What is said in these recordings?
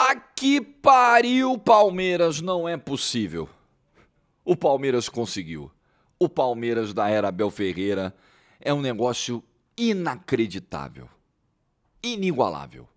Puta que pariu, Palmeiras, não é possível. O Palmeiras conseguiu. O Palmeiras da era Abel Ferreira é um negócio inacreditável, inigualável.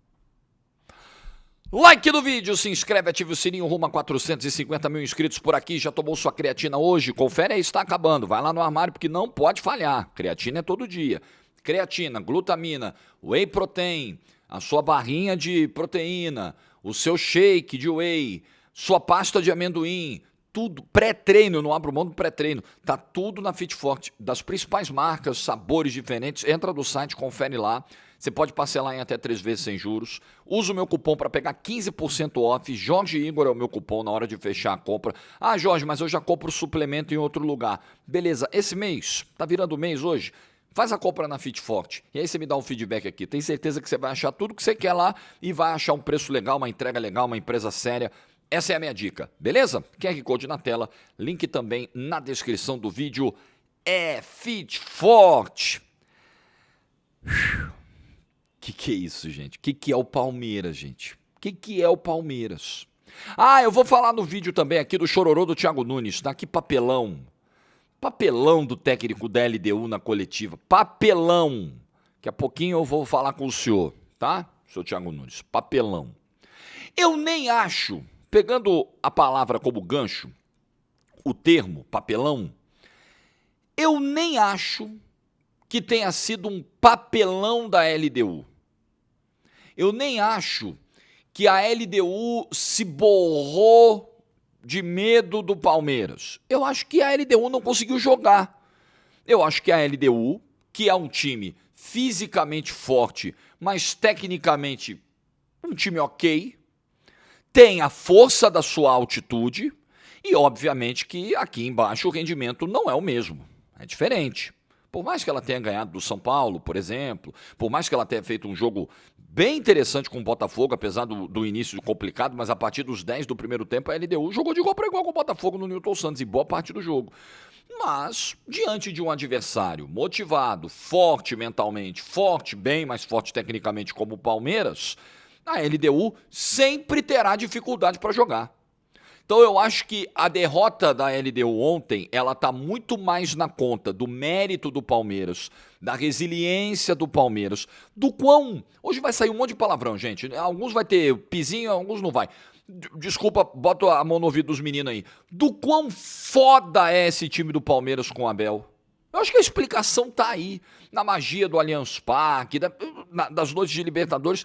Like no vídeo, se inscreve, ative o sininho, rumo a 450 mil inscritos por aqui. Já tomou sua creatina hoje? Confere aí, está acabando. Vai lá no armário porque não pode falhar. Creatina é todo dia. Creatina, glutamina, whey protein, a sua barrinha de proteína, o seu shake de whey, sua pasta de amendoim, tudo, pré-treino, eu não abro mão do pré-treino, tá tudo na Fit Forte, das principais marcas, sabores diferentes, entra no site, confere lá, você pode parcelar em até 3 vezes sem juros, usa o meu cupom para pegar 15% off, Jorge Igor é o meu cupom na hora de fechar a compra. Ah, Jorge, mas eu já compro suplemento em outro lugar. Beleza, esse mês, tá virando mês hoje? Faz a compra na Fit Forte e aí você me dá um feedback aqui. Tem certeza que você vai achar tudo que você quer lá e vai achar um preço legal, uma entrega legal, uma empresa séria. Essa é a minha dica, beleza? QR Code na tela, link também na descrição do vídeo. É Fit Forte. Que é isso, gente? O que é o Palmeiras, gente? O que é o Palmeiras? Ah, eu vou falar no vídeo também aqui do chororô do Thiago Nunes, tá? Que papelão. Papelão do técnico da LDU na coletiva. Papelão. Daqui a pouquinho eu vou falar com o senhor, tá? Senhor Thiago Nunes. Papelão. Eu nem acho, pegando a palavra como gancho, o termo papelão, eu nem acho que tenha sido um papelão da LDU. Eu nem acho que a LDU se borrou de medo do Palmeiras. Eu acho que a LDU não conseguiu jogar. Eu acho que a LDU, que é um time fisicamente forte, mas tecnicamente um time ok, tem a força da sua altitude e, obviamente, que aqui embaixo o rendimento não é o mesmo. É diferente. Por mais que ela tenha ganhado do São Paulo, por exemplo, por mais que ela tenha feito um jogo bem interessante com o Botafogo, apesar do início complicado, mas a partir dos 10 do primeiro tempo a LDU jogou de igual para igual com o Botafogo no Newton Santos, em boa parte do jogo. Mas, diante de um adversário motivado, forte mentalmente, forte, bem mais forte tecnicamente como o Palmeiras, a LDU sempre terá dificuldade para jogar. Então eu acho que a derrota da LDU ontem, ela tá muito mais na conta do mérito do Palmeiras, da resiliência do Palmeiras, do quão... Hoje vai sair um monte de palavrão, gente. Alguns vai ter pizinho, alguns não vai. Desculpa, bota a mão no ouvido dos meninos aí. Do quão foda é esse time do Palmeiras com o Abel. Eu acho que a explicação tá aí, na magia do Allianz Parque, das noites de Libertadores,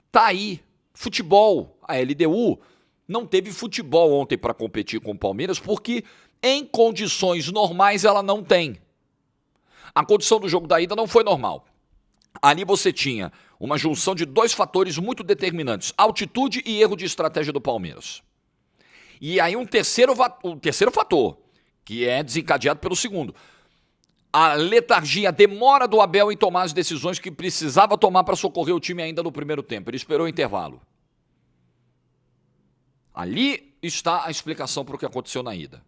tá aí. Futebol, a LDU... não teve futebol ontem para competir com o Palmeiras, porque em condições normais ela não tem. A condição do jogo da ida não foi normal. Ali você tinha uma junção de 2 fatores muito determinantes, altitude e erro de estratégia do Palmeiras. E aí um terceiro fator, que é desencadeado pelo segundo. A letargia, a demora do Abel em tomar as decisões que precisava tomar para socorrer o time ainda no primeiro tempo. Ele esperou o intervalo. Ali está a explicação para o que aconteceu na ida.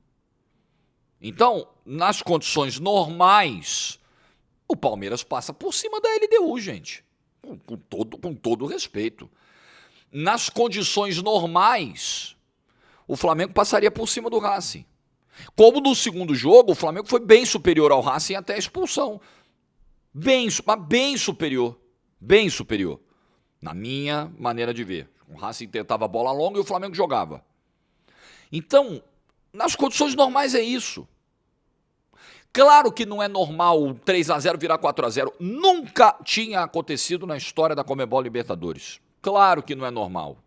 Então, nas condições normais, o Palmeiras passa por cima da LDU, gente. Com todo respeito. Nas condições normais, o Flamengo passaria por cima do Racing. Como no segundo jogo, o Flamengo foi bem superior ao Racing até a expulsão. Mas bem superior. Bem superior. Na minha maneira de ver. O Racing tentava a bola longa e o Flamengo jogava. Então, nas condições normais é isso. Claro que não é normal o 3-0 virar 4-0. Nunca tinha acontecido na história da Conmebol Libertadores. Claro que não é normal.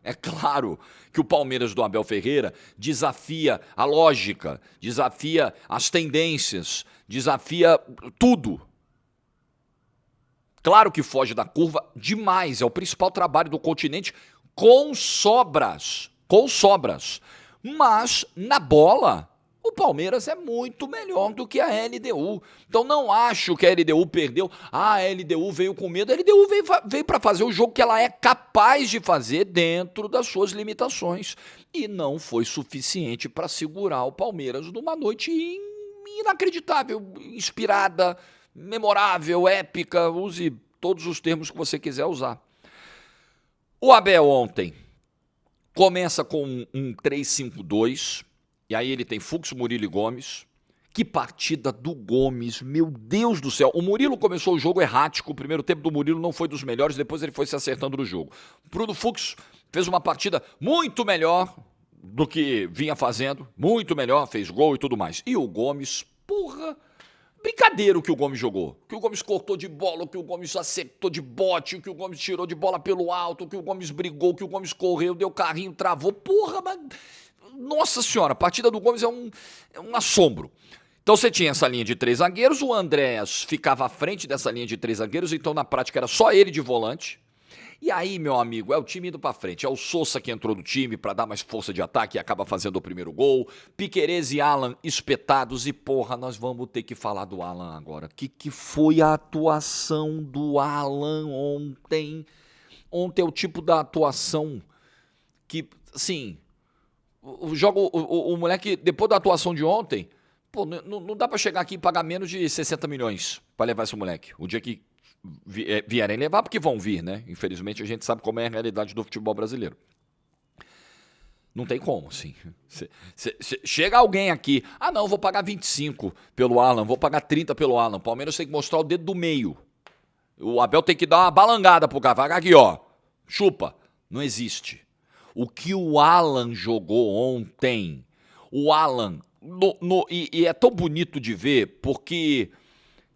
É claro que o Palmeiras do Abel Ferreira desafia a lógica, desafia as tendências, desafia tudo. Claro que foge da curva demais, é o principal trabalho do continente com sobras, Mas, na bola, o Palmeiras é muito melhor do que a LDU. Então não acho que a LDU perdeu. Ah, a LDU veio com medo. A LDU veio para fazer o jogo que ela é capaz de fazer dentro das suas limitações. E não foi suficiente para segurar o Palmeiras numa noite inacreditável, inspirada, memorável, épica, use todos os termos que você quiser usar. O Abel ontem começa com um 3-5-2, e aí ele tem Fux, Murilo e Gomes. Que partida do Gomes, meu Deus do céu. O Murilo começou o jogo errático, o primeiro tempo do Murilo não foi dos melhores, depois ele foi se acertando no jogo. Bruno Fux fez uma partida muito melhor do que vinha fazendo, muito melhor, fez gol e tudo mais. E o Gomes, porra, brincadeira o que o Gomes jogou. O que o Gomes cortou de bola, o que o Gomes acertou de bote, o que o Gomes tirou de bola pelo alto, o que o Gomes brigou, o que o Gomes correu, deu carrinho, travou. Porra, mas... Nossa senhora, a partida do Gomes é um assombro. Então você tinha essa linha de 3 zagueiros, o Andréas ficava à frente dessa linha de 3 zagueiros, então na prática era só ele de volante. E aí, meu amigo, é o time indo pra frente. É o Sousa que entrou no time pra dar mais força de ataque e acaba fazendo o primeiro gol. Piquerez e Alan espetados. E porra, nós vamos ter que falar do Alan agora. Que foi a atuação do Alan ontem? Ontem é o tipo da atuação que, assim, o moleque, depois da atuação de ontem, pô, não dá pra chegar aqui e pagar menos de 60 milhões pra levar esse moleque. O dia que vierem levar, porque vão vir, né? Infelizmente a gente sabe como é a realidade do futebol brasileiro. Não tem como, sim. Chega alguém aqui, não, vou pagar 25 pelo Alan, vou pagar 30 pelo Alan. O Palmeiras tem que mostrar o dedo do meio. O Abel tem que dar uma balangada pro cara. Vai aqui, ó, chupa. Não existe. O que o Alan jogou ontem, o Alan, e é tão bonito de ver, porque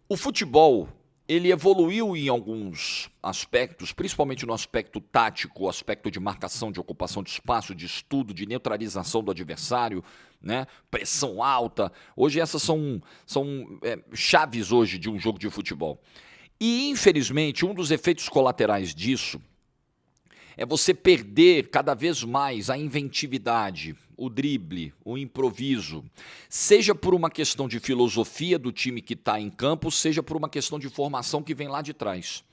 o futebol, ele evoluiu em alguns aspectos, principalmente no aspecto tático, o aspecto de marcação, de ocupação de espaço, de estudo, de neutralização do adversário, né? Pressão alta. Hoje essas são chaves hoje de um jogo de futebol. E, infelizmente, um dos efeitos colaterais disso é você perder cada vez mais a inventividade, o drible, o improviso, seja por uma questão de filosofia do time que está em campo, seja por uma questão de formação que vem lá de trás.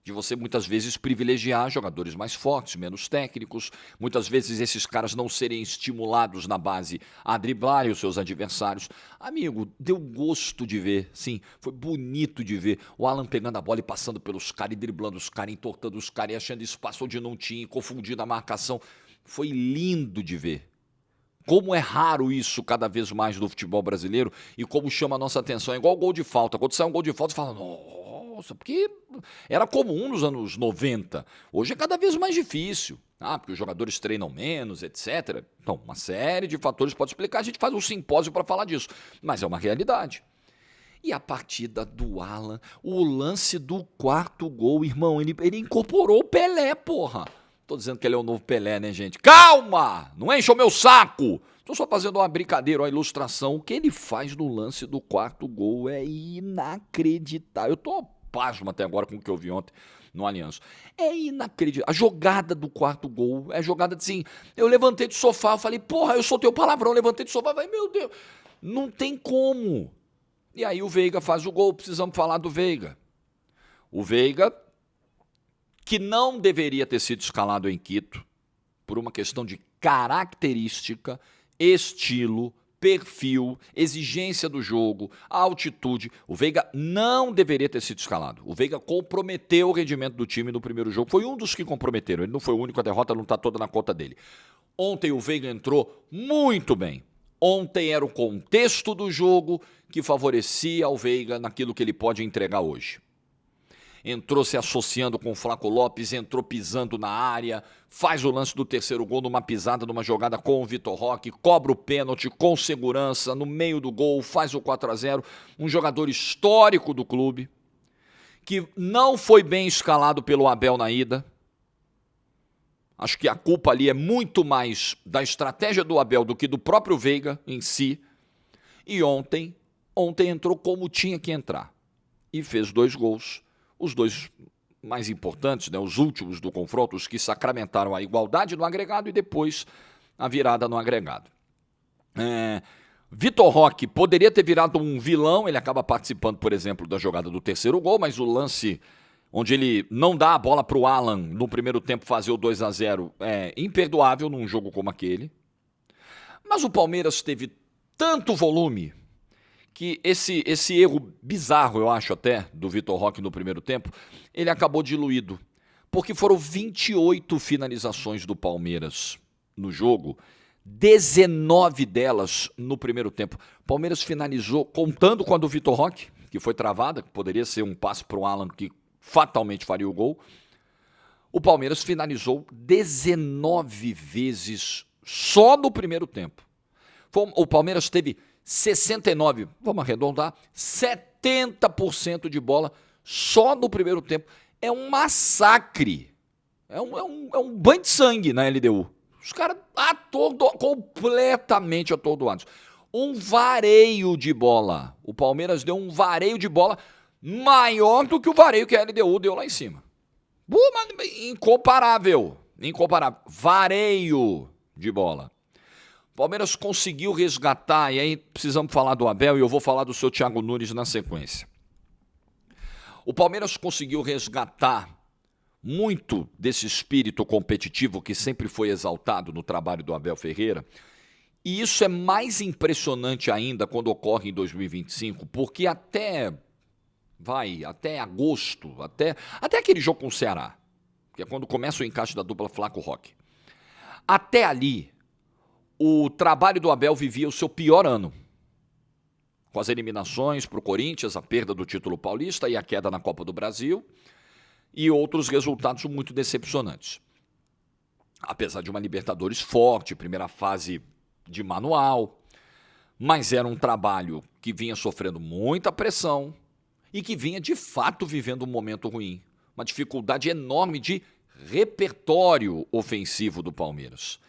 De você muitas vezes privilegiar jogadores mais fortes, menos técnicos, muitas vezes esses caras não serem estimulados na base a driblarem os seus adversários. Amigo, deu gosto de ver, sim, foi bonito de ver o Alan pegando a bola e passando pelos caras, e driblando os caras, entortando os caras, e achando espaço onde não tinha, confundindo a marcação. Foi lindo de ver. Como é raro isso cada vez mais no futebol brasileiro e como chama a nossa atenção. É igual gol de falta. Quando sai um gol de falta, você fala, nossa, porque era comum nos anos 90. Hoje é cada vez mais difícil. Porque os jogadores treinam menos, etc. Então, uma série de fatores pode explicar. A gente faz um simpósio para falar disso. Mas é uma realidade. E a partida do Alan, o lance do quarto gol, irmão, ele incorporou o Pelé, porra. Tô dizendo que ele é o novo Pelé, né, gente? Calma! Não encha o meu saco! Tô só fazendo uma brincadeira, uma ilustração. O que ele faz no lance do quarto gol é inacreditável. Eu tô pasmo até agora com o que eu vi ontem no Allianz. É inacreditável. A jogada do quarto gol é jogada assim. Eu levantei do sofá, eu falei, porra, eu soltei o palavrão, levantei do sofá, falei, meu Deus, não tem como. E aí o Veiga faz o gol, precisamos falar do Veiga. O Veiga, que não deveria ter sido escalado em Quito, por uma questão de característica, estilo, perfil, exigência do jogo, altitude. O Veiga não deveria ter sido escalado. O Veiga comprometeu o rendimento do time no primeiro jogo. Foi um dos que comprometeram. Ele não foi o único, a derrota não está toda na conta dele. Ontem o Veiga entrou muito bem. Ontem era o contexto do jogo que favorecia o Veiga naquilo que ele pode entregar hoje. Entrou se associando com o Flaco Lopes, entrou pisando na área, faz o lance do terceiro gol numa pisada, numa jogada com o Vitor Roque, cobra o pênalti com segurança, no meio do gol, faz o 4-0. Um jogador histórico do clube, que não foi bem escalado pelo Abel na ida. Acho que a culpa ali é muito mais da estratégia do Abel do que do próprio Veiga em si. E ontem entrou como tinha que entrar. E fez 2 gols. Os 2 mais importantes, né, os últimos do confronto, os que sacramentaram a igualdade no agregado e depois a virada no agregado. Vitor Roque poderia ter virado um vilão, ele acaba participando, por exemplo, da jogada do terceiro gol, mas o lance onde ele não dá a bola para o Alan no primeiro tempo fazer o 2-0 é imperdoável num jogo como aquele. Mas o Palmeiras teve tanto volume que esse erro bizarro, eu acho até, do Vitor Roque no primeiro tempo, ele acabou diluído. Porque foram 28 finalizações do Palmeiras no jogo, 19 delas no primeiro tempo. O Palmeiras finalizou, contando com a do Vitor Roque, que foi travada, que poderia ser um passe para o Alan, que fatalmente faria o gol. O Palmeiras finalizou 19 vezes só no primeiro tempo. O Palmeiras teve 69, vamos arredondar, 70% de bola só no primeiro tempo. É um massacre. É um banho de sangue na LDU. Os caras completamente atordoados. Um vareio de bola. O Palmeiras deu um vareio de bola maior do que o vareio que a LDU deu lá em cima. Incomparável. Incomparável. Vareio de bola. O Palmeiras conseguiu resgatar, e aí precisamos falar do Abel e eu vou falar do seu Thiago Nunes na sequência. O Palmeiras conseguiu resgatar muito desse espírito competitivo que sempre foi exaltado no trabalho do Abel Ferreira. E isso é mais impressionante ainda quando ocorre em 2025, porque até agosto, até aquele jogo com o Ceará, que é quando começa o encaixe da dupla Flaco-Roque. Até ali, o trabalho do Abel vivia o seu pior ano. Com as eliminações para o Corinthians, a perda do título paulista e a queda na Copa do Brasil e outros resultados muito decepcionantes. Apesar de uma Libertadores forte, primeira fase de manual, mas era um trabalho que vinha sofrendo muita pressão e que vinha de fato vivendo um momento ruim, uma dificuldade enorme de repertório ofensivo do Palmeiras.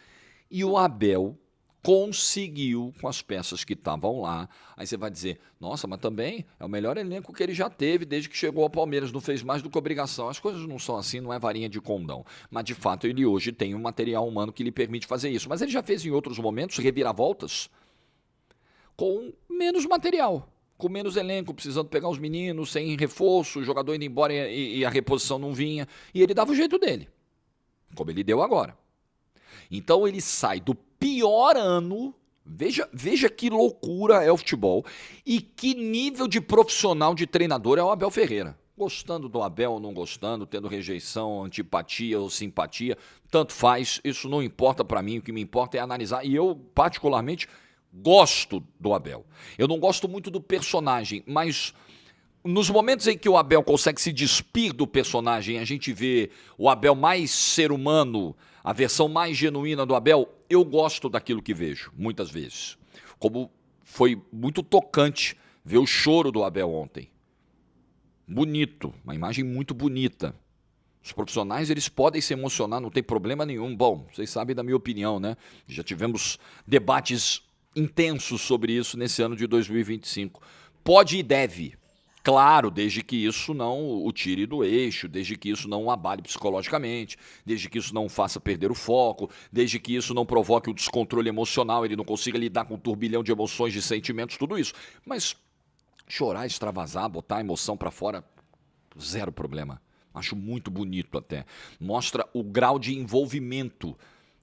E o Abel conseguiu com as peças que estavam lá. Aí você vai dizer, nossa, mas também é o melhor elenco que ele já teve desde que chegou ao Palmeiras, não fez mais do que obrigação. As coisas não são assim, não é varinha de condão. Mas, de fato, ele hoje tem um material humano que lhe permite fazer isso. Mas ele já fez em outros momentos reviravoltas com menos material, com menos elenco, precisando pegar os meninos, sem reforço, o jogador indo embora e a reposição não vinha. E ele dava o jeito dele, como ele deu agora. Então ele sai do pior ano, veja que loucura é o futebol e que nível de profissional de treinador é o Abel Ferreira. Gostando do Abel ou não gostando, tendo rejeição, antipatia ou simpatia, tanto faz, isso não importa para mim, o que me importa é analisar. E eu, particularmente, gosto do Abel. Eu não gosto muito do personagem, mas nos momentos em que o Abel consegue se despir do personagem, a gente vê o Abel mais ser humano, a versão mais genuína do Abel, eu gosto daquilo que vejo, muitas vezes. Como foi muito tocante ver o choro do Abel ontem. Bonito, uma imagem muito bonita. Os profissionais, eles podem se emocionar, não tem problema nenhum. Bom, vocês sabem da minha opinião, né? Já tivemos debates intensos sobre isso nesse ano de 2025. Pode e deve. Claro, desde que isso não o tire do eixo, desde que isso não o abale psicologicamente, desde que isso não o faça perder o foco, desde que isso não provoque o descontrole emocional, ele não consiga lidar com um turbilhão de emoções, de sentimentos, tudo isso. Mas chorar, extravasar, botar a emoção pra fora, zero problema. Acho muito bonito até. Mostra o grau de envolvimento.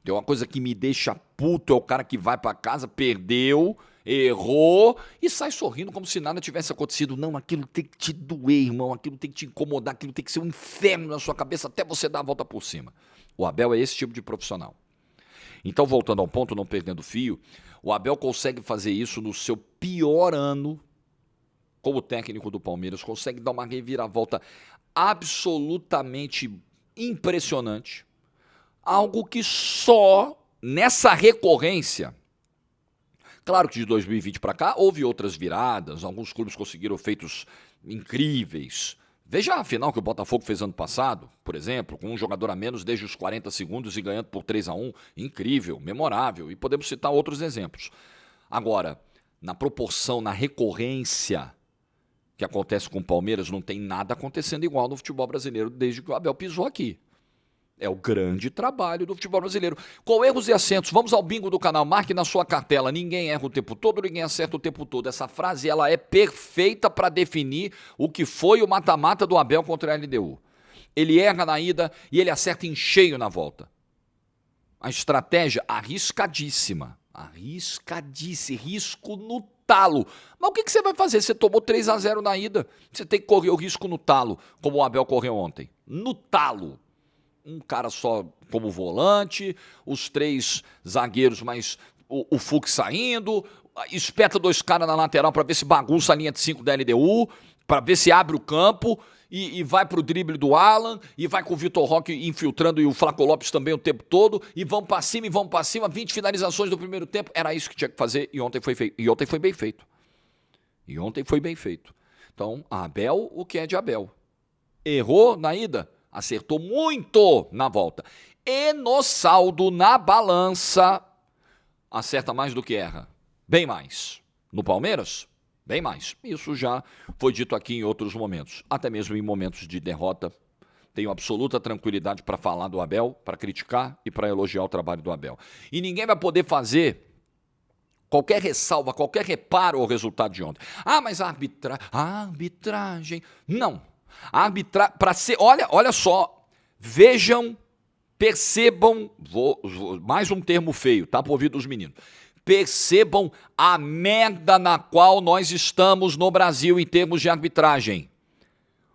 É uma coisa que me deixa puto, é o cara que vai pra casa, perdeu, errou e sai sorrindo como se nada tivesse acontecido. Não, aquilo tem que te doer, irmão, aquilo tem que te incomodar, aquilo tem que ser um inferno na sua cabeça até você dar a volta por cima. O Abel é esse tipo de profissional. Então, voltando ao ponto, não perdendo o fio, o Abel consegue fazer isso no seu pior ano como técnico do Palmeiras, consegue dar uma reviravolta absolutamente impressionante. Algo que só nessa recorrência, claro que de 2020 para cá houve outras viradas, alguns clubes conseguiram feitos incríveis. Veja a final que o Botafogo fez ano passado, por exemplo, com um jogador a menos desde os 40 segundos e ganhando por 3-1, incrível, memorável, e podemos citar outros exemplos. Agora, na proporção, na recorrência que acontece com o Palmeiras, não tem nada acontecendo igual no futebol brasileiro desde que o Abel pisou aqui. É o grande trabalho do futebol brasileiro. Com erros e acertos, vamos ao bingo do canal, marque na sua cartela, ninguém erra o tempo todo, ninguém acerta o tempo todo. Essa frase, ela é perfeita para definir o que foi o mata-mata do Abel contra a LDU. Ele erra na ida e ele acerta em cheio na volta. A estratégia arriscadíssima, risco no talo. Mas o que você vai fazer? Você tomou 3-0 na ida, você tem que correr o risco no talo, como o Abel correu ontem. No talo. um cara só como volante, os 3 zagueiros, mas o Fux saindo, espeta 2 caras na lateral para ver se bagunça a linha de 5 da LDU, para ver se abre o campo, e vai pro drible do Alan, e vai com o Vitor Roque infiltrando e o Flaco Lopes também o tempo todo, e vão pra cima, 20 finalizações do primeiro tempo. Era isso que tinha que fazer, e ontem foi feito. E ontem foi bem feito. Então, Abel, o que é de Abel? Errou na ida, acertou muito na volta. E no saldo, na balança, acerta mais do que erra. Bem mais. No Palmeiras, bem mais. Isso já foi dito aqui em outros momentos. Até mesmo em momentos de derrota. Tenho absoluta tranquilidade para falar do Abel, para criticar e para elogiar o trabalho do Abel. E ninguém vai poder fazer qualquer ressalva, qualquer reparo ao resultado de ontem. Ah, mas a arbitragem... Não. A arbitragem... Olha só. Vejam, percebam... mais um termo feio, tá? Por ouvir dos meninos. Percebam a merda na qual nós estamos no Brasil em termos de arbitragem.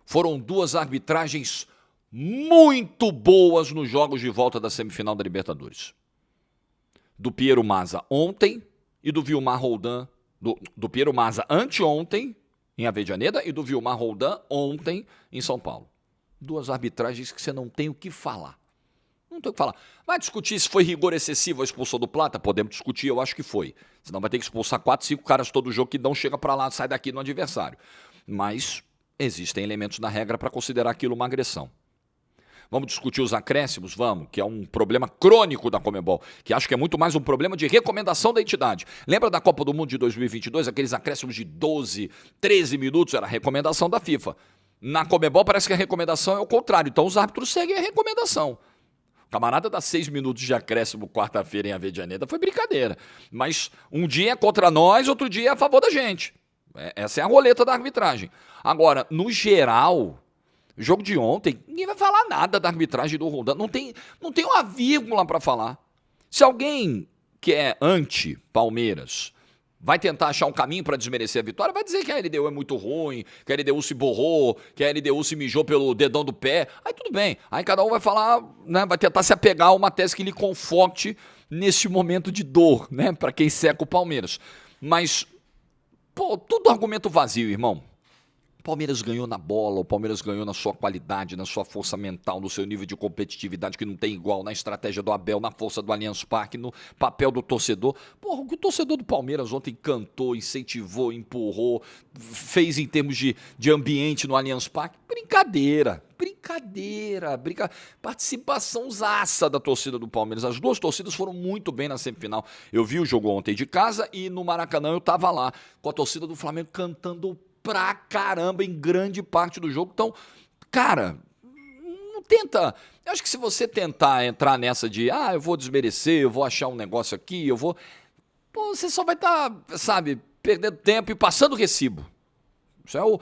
Foram 2 arbitragens muito boas nos jogos de volta da semifinal da Libertadores. Do Piero Mazza ontem e do Vilmar Roldan, do Piero Mazza anteontem em Avejaneda e do Vilmar Roldan ontem em São Paulo. 2 arbitragens que você não tem o que falar. Não tem o que falar. Vai discutir se foi rigor excessivo a expulsão do Plata? Podemos discutir, eu acho que foi. Senão vai ter que expulsar 4, 5 caras todo jogo que não chega para lá, sai daqui no adversário. Mas existem elementos na regra para considerar aquilo uma agressão. Vamos discutir os acréscimos? Vamos, que é um problema crônico da Conmebol, que acho que é muito mais um problema de recomendação da entidade. Lembra da Copa do Mundo de 2022? Aqueles acréscimos de 12, 13 minutos, era a recomendação da FIFA. Na Conmebol parece que a recomendação é o contrário, então os árbitros seguem a recomendação. O camarada dá 6 minutos de acréscimo quarta-feira em Avejaneda, foi brincadeira. Mas um dia é contra nós, outro dia é a favor da gente. Essa é a roleta da arbitragem. Agora, no geral, jogo de ontem, ninguém vai falar nada da arbitragem do Roldan. Não tem uma vírgula para falar. Se alguém que é anti-Palmeiras vai tentar achar um caminho para desmerecer a vitória, vai dizer que a LDU é muito ruim, que a LDU se borrou, que a LDU se mijou pelo dedão do pé. Aí tudo bem. Aí cada um vai falar, né, vai tentar se apegar a uma tese que lhe conforte nesse momento de dor, né, para quem seca o Palmeiras. Mas, pô, tudo argumento vazio, irmão. O Palmeiras ganhou na bola, o Palmeiras ganhou na sua qualidade, na sua força mental, no seu nível de competitividade que não tem igual, na estratégia do Abel, na força do Allianz Parque, no papel do torcedor. Porra, o que o torcedor do Palmeiras ontem cantou, incentivou, empurrou, fez em termos de ambiente no Allianz Parque, brincadeira. Participação zaça da torcida do Palmeiras. As 2 torcidas foram muito bem na semifinal. Eu vi o jogo ontem de casa e no Maracanã eu tava lá, com a torcida do Flamengo cantando pra caramba em grande parte do jogo. Então, cara, não tenta... Eu acho que se você tentar entrar nessa de, eu vou desmerecer, eu vou achar um negócio aqui, eu vou... Pô, você só vai estar, sabe, perdendo tempo e passando recibo. Isso é o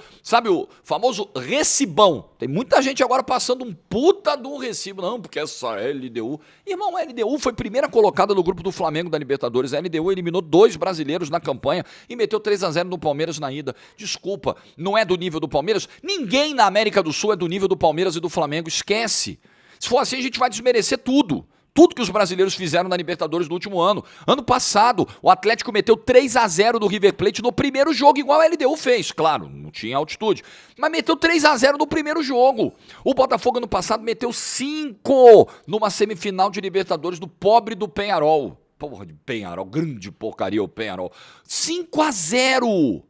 famoso recibão. Tem muita gente agora passando um puta de um recibo. Não, porque essa LDU... Irmão, a LDU foi primeira colocada no grupo do Flamengo da Libertadores. A LDU eliminou 2 brasileiros na campanha e meteu 3-0 no Palmeiras na ida. Desculpa, não é do nível do Palmeiras? Ninguém na América do Sul é do nível do Palmeiras e do Flamengo. Esquece. Se for assim, a gente vai desmerecer tudo. Tudo que os brasileiros fizeram na Libertadores no último ano. Ano passado, o Atlético meteu 3-0 do River Plate no primeiro jogo, igual a LDU fez. Claro, não tinha altitude. Mas meteu 3-0 no primeiro jogo. O Botafogo ano passado meteu 5 numa semifinal de Libertadores do pobre do Peñarol. Porra de Peñarol, grande porcaria o Peñarol. 5-0.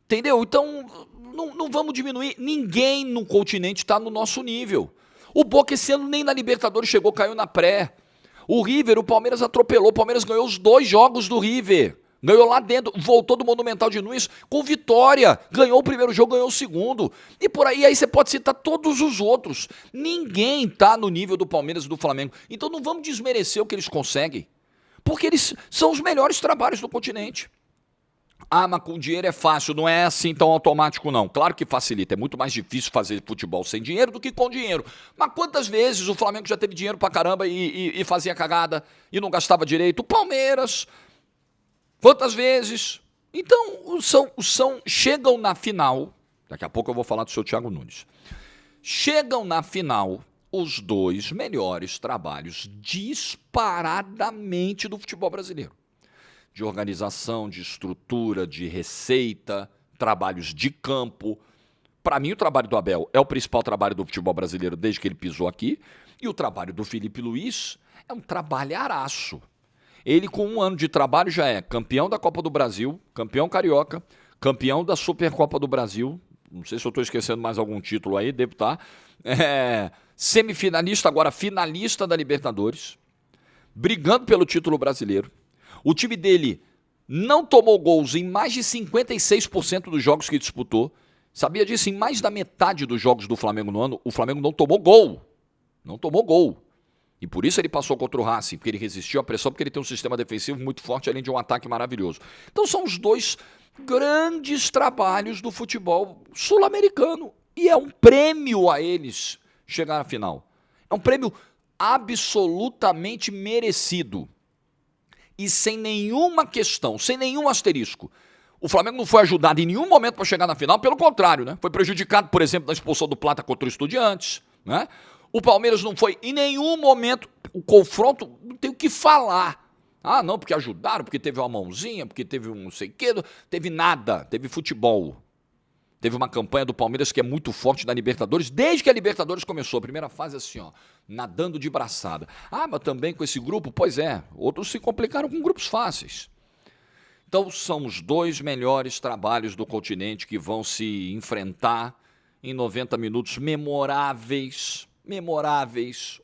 Entendeu? Então, não vamos diminuir. Ninguém no continente está no nosso nível. O Boca esse ano nem na Libertadores chegou, caiu na pré. O River, o Palmeiras atropelou, o Palmeiras ganhou os 2 jogos do River. Ganhou lá dentro, voltou do Monumental de Nunes com vitória. Ganhou o primeiro jogo, ganhou o segundo. E por aí você pode citar todos os outros. Ninguém tá no nível do Palmeiras e do Flamengo. Então não vamos desmerecer o que eles conseguem. Porque eles são os melhores trabalhos do continente. Mas com dinheiro é fácil, não é assim tão automático não. Claro que facilita, é muito mais difícil fazer futebol sem dinheiro do que com dinheiro. Mas quantas vezes o Flamengo já teve dinheiro pra caramba e fazia cagada e não gastava direito? O Palmeiras, quantas vezes? Então, chegam na final, daqui a pouco eu vou falar do seu Thiago Nunes. Chegam na final os dois melhores trabalhos disparadamente do futebol brasileiro. De organização, de estrutura, de receita, trabalhos de campo. Para mim, o trabalho do Abel é o principal trabalho do futebol brasileiro desde que ele pisou aqui. E o trabalho do Felipe Luiz é um trabalharaço. Ele, com 1 ano de trabalho, já é campeão da Copa do Brasil, campeão carioca, campeão da Supercopa do Brasil. Não sei se eu estou esquecendo mais algum título aí, devo estar. Semifinalista, agora finalista da Libertadores, brigando pelo título brasileiro. O time dele não tomou gols em mais de 56% dos jogos que disputou. Sabia disso? Em mais da metade dos jogos do Flamengo no ano, o Flamengo não tomou gol. Não tomou gol. E por isso ele passou contra o Racing, porque ele resistiu à pressão, porque ele tem um sistema defensivo muito forte, além de um ataque maravilhoso. Então são os dois grandes trabalhos do futebol sul-americano. E é um prêmio a eles chegar à final. É um prêmio absolutamente merecido. E sem nenhuma questão, sem nenhum asterisco. O Flamengo não foi ajudado em nenhum momento para chegar na final, pelo contrário, né? Foi prejudicado, por exemplo, na expulsão do Plata contra o Estudiantes, né? O Palmeiras não foi em nenhum momento, o confronto, não tem o que falar. Ah, não, porque ajudaram, porque teve uma mãozinha, porque teve um não sei o quê, teve nada, teve futebol. Teve uma campanha do Palmeiras que é muito forte na Libertadores, desde que a Libertadores começou. A primeira fase assim, ó, nadando de braçada. Ah, mas também com esse grupo? Pois é, outros se complicaram com grupos fáceis. Então são os dois melhores trabalhos do continente que vão se enfrentar em 90 minutos memoráveis,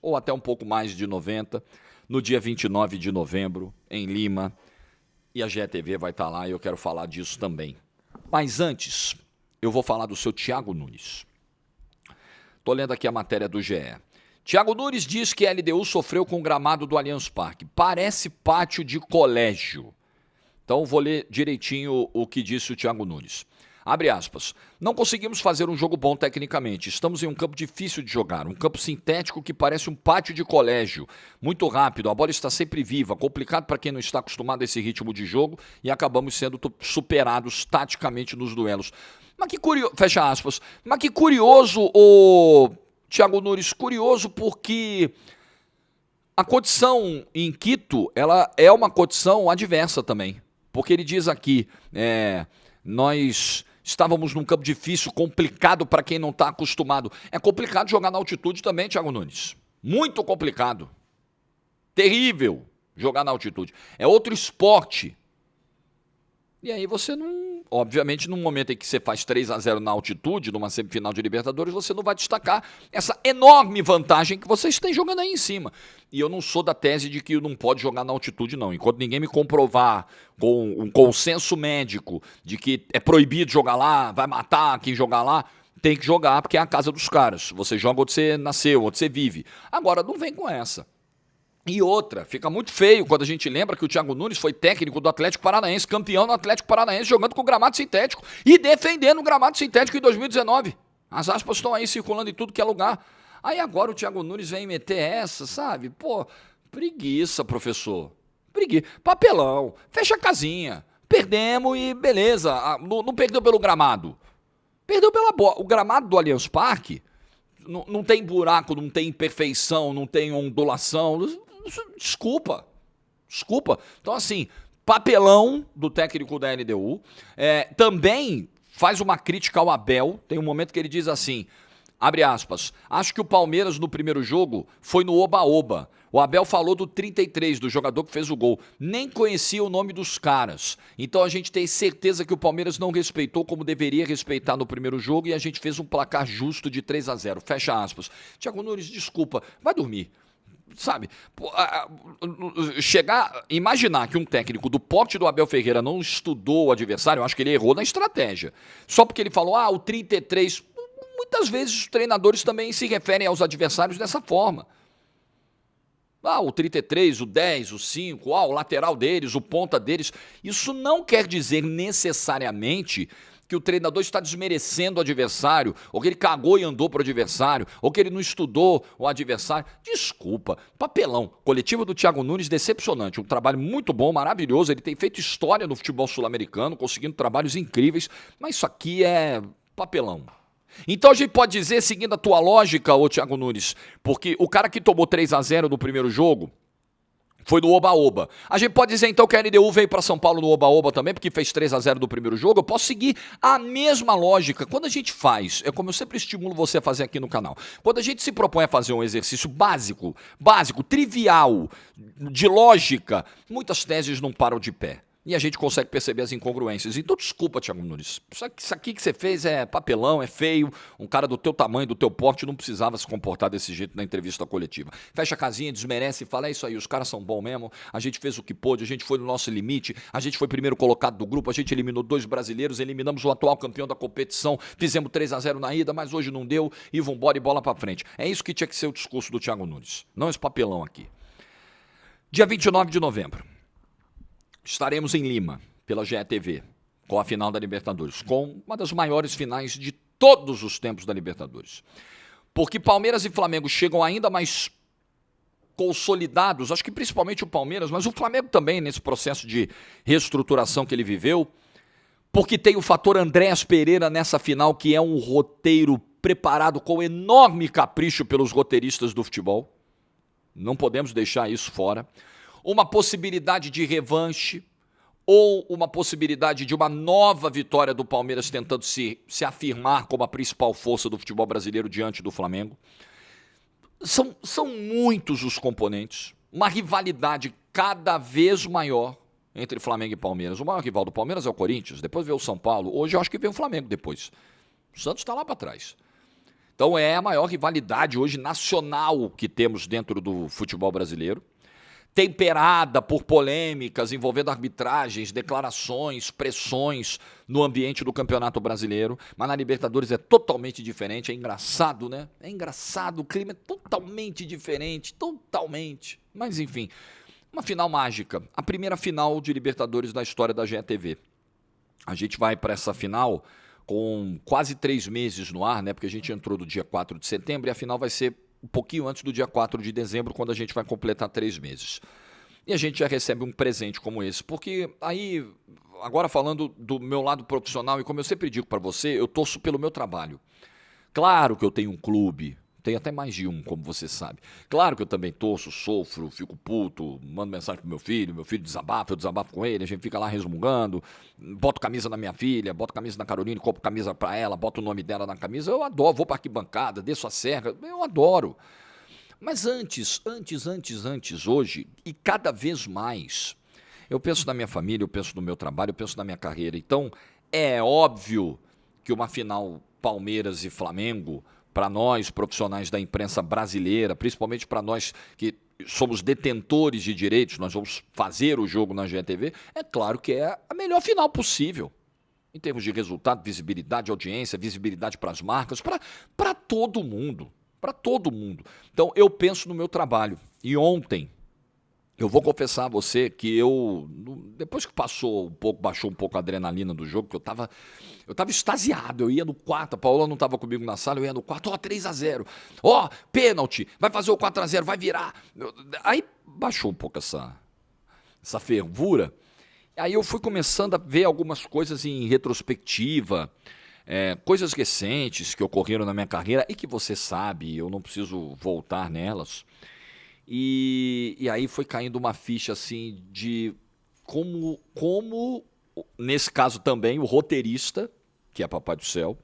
ou até um pouco mais de 90, no dia 29 de novembro, em Lima. E a GETV vai estar lá e eu quero falar disso também. Mas antes, eu vou falar do seu Thiago Nunes. Estou lendo aqui a matéria do GE. Thiago Nunes diz que a LDU sofreu com o gramado do Allianz Parque. Parece pátio de colégio. Então vou ler direitinho o que disse o Thiago Nunes. Abre aspas. Não conseguimos fazer um jogo bom tecnicamente. Estamos em um campo difícil de jogar. Um campo sintético que parece um pátio de colégio. Muito rápido, a bola está sempre viva. Complicado para quem não está acostumado a esse ritmo de jogo. E acabamos sendo superados taticamente nos duelos. Mas que curioso, fecha aspas. Mas que curioso, o Thiago Nunes, curioso porque a condição em Quito, ela é uma condição adversa também. Porque ele diz aqui, nós estávamos num campo difícil, complicado para quem não está acostumado. É complicado jogar na altitude também, Thiago Nunes. Muito complicado. Terrível jogar na altitude. É outro esporte. E aí você não... Obviamente, num momento em que você faz 3-0 na altitude, numa semifinal de Libertadores, você não vai destacar essa enorme vantagem que vocês têm jogando aí em cima. E eu não sou da tese de que não pode jogar na altitude, não. Enquanto ninguém me comprovar com um consenso médico de que é proibido jogar lá, vai matar quem jogar lá, tem que jogar porque é a casa dos caras. Você joga onde você nasceu, onde você vive. Agora, não vem com essa. E outra, fica muito feio quando a gente lembra que o Thiago Nunes foi técnico do Atlético Paranaense, campeão do Atlético Paranaense, jogando com gramado sintético e defendendo o gramado sintético em 2019. As aspas estão aí circulando em tudo que é lugar. Aí agora o Thiago Nunes vem meter essa, sabe? Pô, preguiça, professor. Preguiça. Papelão. Fecha a casinha. Perdemos e beleza. Não perdeu pelo gramado. Perdeu pela bola. O gramado do Allianz Parque não tem buraco, não tem imperfeição, não tem ondulação. Desculpa. Então, assim, papelão do técnico da LDU. Também faz uma crítica ao Abel. Tem um momento que ele diz assim, abre aspas, acho que o Palmeiras no primeiro jogo foi no oba-oba. O Abel falou do 33, do jogador que fez o gol. Nem conhecia o nome dos caras. Então a gente tem certeza que o Palmeiras não respeitou como deveria respeitar no primeiro jogo e a gente fez um placar justo de 3-0. Fecha aspas. Thiago Nunes, desculpa, vai dormir. Sabe, imaginar que um técnico do porte do Abel Ferreira não estudou o adversário, eu acho que ele errou na estratégia. Só porque ele falou, o 33, muitas vezes os treinadores também se referem aos adversários dessa forma. O 33, o 10, o 5, o lateral deles, o ponta deles. Isso não quer dizer necessariamente que o treinador está desmerecendo o adversário, ou que ele cagou e andou para o adversário, ou que ele não estudou o adversário. Desculpa, papelão. Coletivo do Thiago Nunes, decepcionante. Um trabalho muito bom, maravilhoso. Ele tem feito história no futebol sul-americano, conseguindo trabalhos incríveis, mas isso aqui é papelão. Então a gente pode dizer, seguindo a tua lógica, ô Thiago Nunes, porque o cara que tomou 3-0 no primeiro jogo foi no Oba-Oba. A gente pode dizer então que a LDU veio para São Paulo no Oba-Oba também, porque fez 3-0 no primeiro jogo. Eu posso seguir a mesma lógica. Quando a gente faz, é como eu sempre estimulo você a fazer aqui no canal, quando a gente se propõe a fazer um exercício básico, trivial, de lógica, muitas teses não param de pé. E a gente consegue perceber as incongruências. Então, desculpa, Thiago Nunes. Isso aqui que você fez é papelão, é feio. Um cara do teu tamanho, do teu porte, não precisava se comportar desse jeito na entrevista coletiva. Fecha a casinha, desmerece e fala, é isso aí, os caras são bons mesmo. A gente fez o que pôde, a gente foi no nosso limite. A gente foi primeiro colocado do grupo, a gente eliminou 2 brasileiros, eliminamos o atual campeão da competição, fizemos 3-0 na ida, mas hoje não deu e vambora e bola pra frente. É isso que tinha que ser o discurso do Thiago Nunes. Não esse papelão aqui. Dia 29 de novembro. Estaremos em Lima, pela GETV, com a final da Libertadores, com uma das maiores finais de todos os tempos da Libertadores. Porque Palmeiras e Flamengo chegam ainda mais consolidados, acho que principalmente o Palmeiras, mas o Flamengo também nesse processo de reestruturação que ele viveu, porque tem o fator Andréas Pereira nessa final, que é um roteiro preparado com enorme capricho pelos roteiristas do futebol. Não podemos deixar isso fora. Uma possibilidade de revanche ou uma possibilidade de uma nova vitória do Palmeiras tentando se afirmar como a principal força do futebol brasileiro diante do Flamengo. São muitos os componentes, uma rivalidade cada vez maior entre Flamengo e Palmeiras. O maior rival do Palmeiras é o Corinthians, depois vem o São Paulo, hoje eu acho que vem o Flamengo depois. O Santos está lá para trás. Então é a maior rivalidade hoje nacional que temos dentro do futebol brasileiro. Temperada por polêmicas envolvendo arbitragens, declarações, pressões no ambiente do Campeonato Brasileiro, mas na Libertadores é totalmente diferente, é engraçado, né? É engraçado, o clima é totalmente diferente, totalmente. Mas enfim, uma final mágica, a primeira final de Libertadores da história da GETV. A gente vai para essa final com quase 3 meses no ar, né? Porque a gente entrou do dia 4 de setembro e a final vai ser um pouquinho antes do dia 4 de dezembro, quando a gente vai completar 3 meses. E a gente já recebe um presente como esse, porque aí, agora falando do meu lado profissional, e como eu sempre digo para você, eu torço pelo meu trabalho. Claro que eu tenho um clube, tenho até mais de um, como você sabe. Claro que eu também torço, sofro, fico puto, mando mensagem pro meu filho desabafa, eu desabafo com ele, a gente fica lá resmungando, boto camisa na minha filha, boto camisa na Carolina, compro camisa pra ela, boto o nome dela na camisa, eu adoro, vou pra arquibancada, desço a serra, eu adoro. Mas antes, hoje, e cada vez mais, eu penso na minha família, eu penso no meu trabalho, eu penso na minha carreira. Então, é óbvio que uma final Palmeiras e Flamengo, para nós, profissionais da imprensa brasileira, principalmente para nós que somos detentores de direitos, nós vamos fazer o jogo na GETV, é claro que é a melhor final possível. Em termos de resultado, visibilidade, audiência, visibilidade para as marcas, para todo mundo. Para todo mundo. Então, eu penso no meu trabalho. E ontem, eu vou confessar a você que depois que baixou um pouco a adrenalina do jogo, que eu tava extasiado, eu ia no quarto, a Paola não estava comigo na sala, eu ia no quarto, 3-0, pênalti, vai fazer o 4-0, vai virar. Aí baixou um pouco essa fervura, aí eu fui começando a ver algumas coisas em retrospectiva, coisas recentes que ocorreram na minha carreira e que você sabe, eu não preciso voltar nelas. E aí foi caindo uma ficha assim de como, nesse caso também, o roteirista, que é Papai do Céu,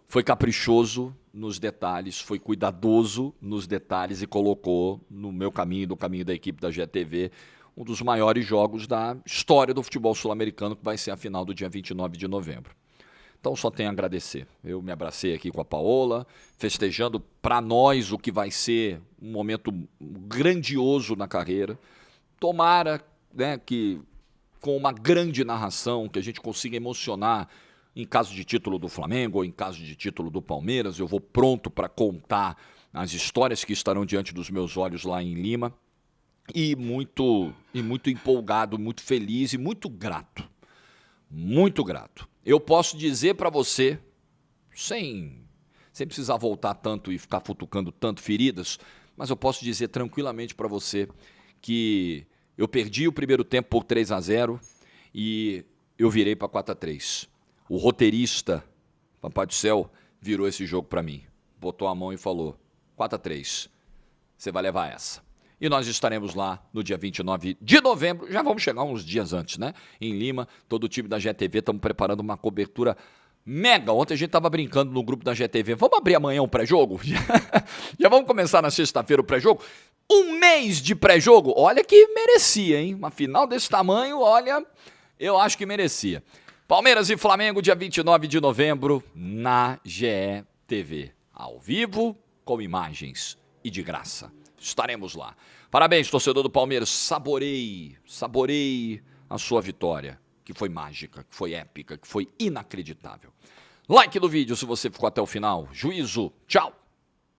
foi caprichoso nos detalhes, foi cuidadoso nos detalhes e colocou no meu caminho, no caminho da equipe da GETV, um dos maiores jogos da história do futebol sul-americano, que vai ser a final do dia 29 de novembro. Então só tenho a agradecer. Eu me abracei aqui com a Paola, festejando para nós o que vai ser um momento grandioso na carreira. Tomara, né, que com uma grande narração, que a gente consiga emocionar em caso de título do Flamengo ou em caso de título do Palmeiras. Eu vou pronto para contar as histórias que estarão diante dos meus olhos lá em Lima. E muito empolgado, muito feliz e muito grato. Muito grato. Eu posso dizer para você, sem precisar voltar tanto e ficar futucando tanto feridas, mas eu posso dizer tranquilamente para você que eu perdi o primeiro tempo por 3-0 e eu virei para 4-3. O roteirista, Papai do Céu, virou esse jogo para mim. Botou a mão e falou, 4-3, você vai levar essa. E nós estaremos lá no dia 29 de novembro, já vamos chegar uns dias antes, né? Em Lima, todo o time da GTV, estamos preparando uma cobertura mega. Ontem a gente estava brincando no grupo da GTV, vamos abrir amanhã um pré-jogo? Já vamos começar na sexta-feira o pré-jogo? Um mês de pré-jogo? Olha que merecia, hein? Uma final desse tamanho, olha, eu acho que merecia. Palmeiras e Flamengo, dia 29 de novembro, na GTV. Ao vivo, com imagens e de graça. Estaremos lá. Parabéns, torcedor do Palmeiras. Saborei a sua vitória, que foi mágica, que foi épica, que foi inacreditável. Like do vídeo se você ficou até o final. Juízo. Tchau.